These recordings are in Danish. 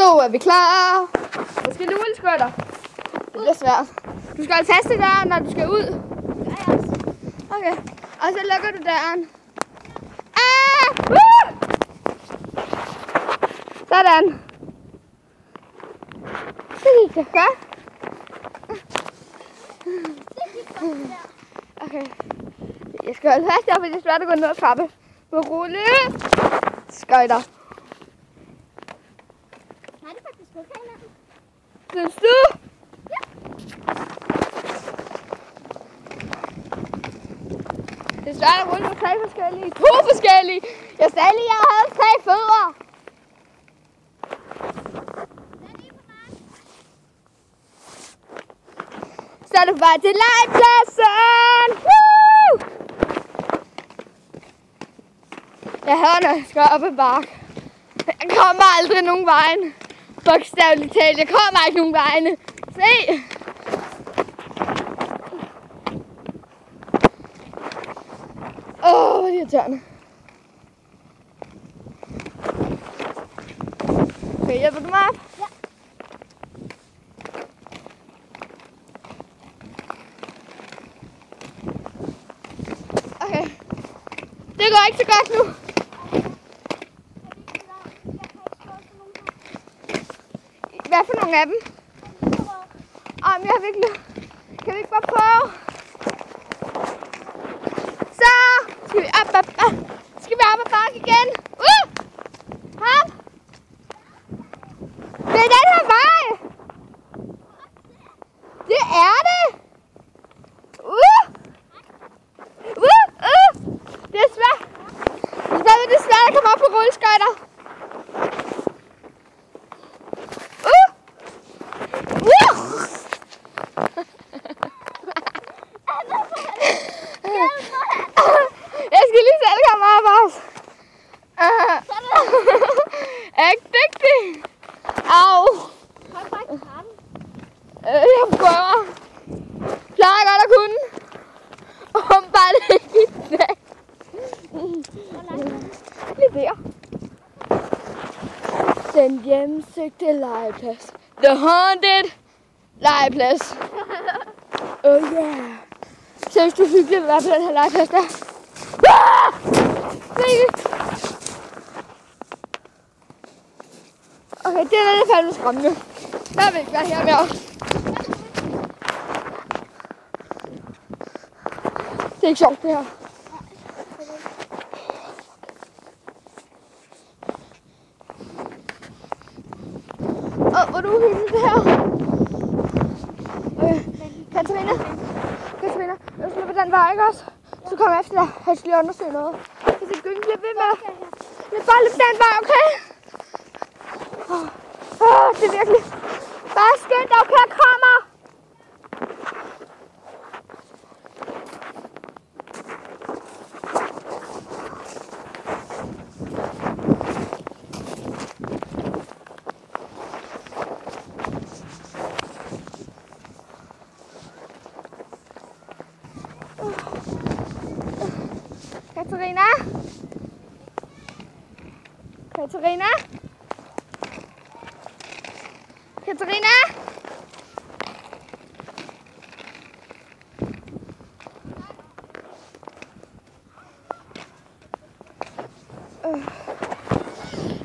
Så er vi klar. Nu skal du rulleskøjter. Det bliver svært. Du skal holde fast i døren, når du skal ud. Ja, også. Okay. Og så lukker du døren. Sådan. Så gik det godt. Okay. Jeg skal holde fast her, for det er svært at gå ned ad trappe. På rulle. Skøjter. Nej, det er faktisk okay, mand. Synes du? Ja. Det er svært at rulle på 3 forskellige. 2 forskellige. Jeg sagde lige, at jeg havde 3 fødder. Så er du bare til legepladsen. Woo! Jeg hader, når jeg skal op ad bakke. Jeg kommer aldrig nogen vejen. Bogstaveligt talt, jeg kommer ikke nogen vegne. Se! Hvor er det irriterende. Okay, hjælper du mig op? Ja. Okay. Det går ikke så godt nu. Hvad for nogle af dem? Men jeg har virkelig... Kan vi ikke bare prøve? Så skal vi op. Skal vi op og bakke igen? Hop! Det er den her vej! Det er det! Det er svært. Det er svært at komme op på rulleskøjter. Jeg skal lige selv komme op også. Er ikke dygtig? Au. Jeg prøver. Plejer godt at kunne. Bare det ikke i dag. Lige der. Den hjemsøgte legeplads. The haunted legeplads. Oh yeah. Seriøst, du hyggeligt at være på den her legeplads der. Okay, det er lidt fandme skræmmende. Jeg vil ikke være her mere. Det er ikke sjovt, det her. Hvor er du uhyggeligt, det her. Okay, Katarina, jeg skal på den vej, ikke også? Så kommer jeg efter dig. Jeg skal lige undersøge noget. Jeg skal ikke blive ved med. Men bare løb den vej, okay? Det er virkelig. Bare skynd dig, okay, jeg kommer. Katarina? Katarina? Katarina?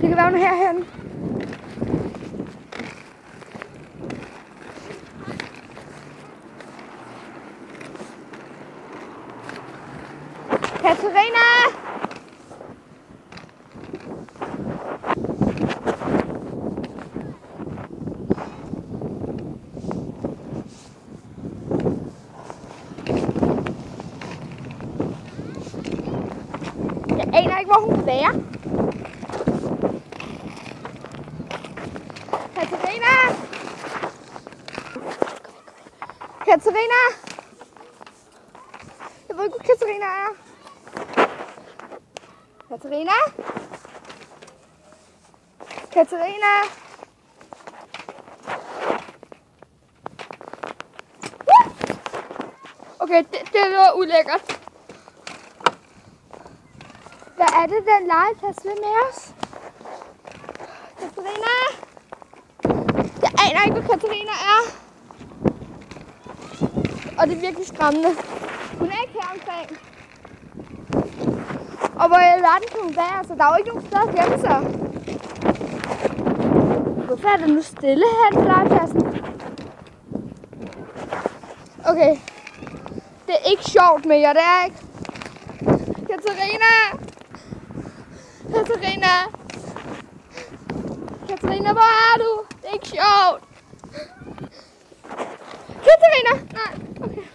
Det kan være, hun er herhen. Katarina! Jeg aner ikke, hvor hun kan være. Katarina! Katarina! Jeg ved ikke, hvor Katarina er. Katarina? Katarina? Okay, det var ulækkert. Hvad er det, den legeplads vil med os? Katarina? aner ikke, hvor Katarina er. Og det er virkelig skræmmende. Hun er ikke her omkring. Og hvor i alverden kan hun være? Altså, der er jo ikke nogen steder at gemme sig. Hvorfor er der nu stille her på legepladsen? Okay. Det er ikke sjovt mere, det er ikke. Katarina! Katarina! Katarina, hvor er du? Det er ikke sjovt. Katarina! Nej, okay.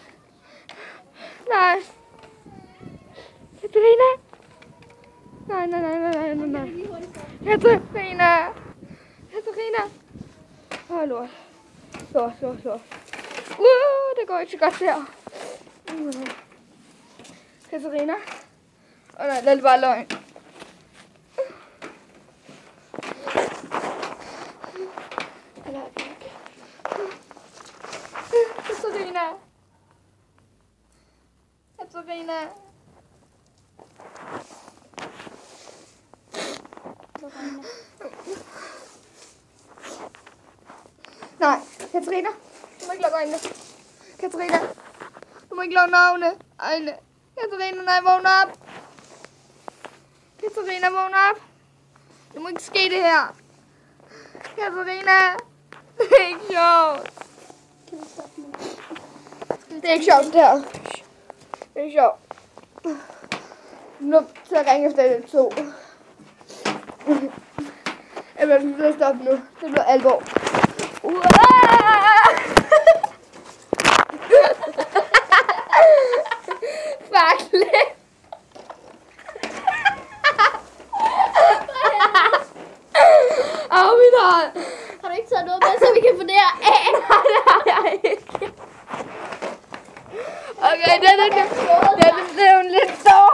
Nej. Katarina! Nej. Katarina! Katarina! Åh, lort. Lort. Det går ikke så godt der. Katarina? Nej, det er bare løgn. Katarina. Nej, Katarina. Du må ikke lukke øjnene. Katarina. Du må ikke lukke øjnene. Katarina, nej, vågn op. Katarina, vågn op. Det må ikke ske det her. Katarina. Det er ikke sjovt. Det er ikke sjovt, det her. Det er ikke sjovt. Nu til at ringe efter det 2. Jeg bliver nødt til at stoppe nu. Det bliver alvor. Fuck lidt. Min hånd. Har du ikke taget noget med, så vi kan få det her af? Nej, det har jeg ikke. Okay, den er lidt dårlig.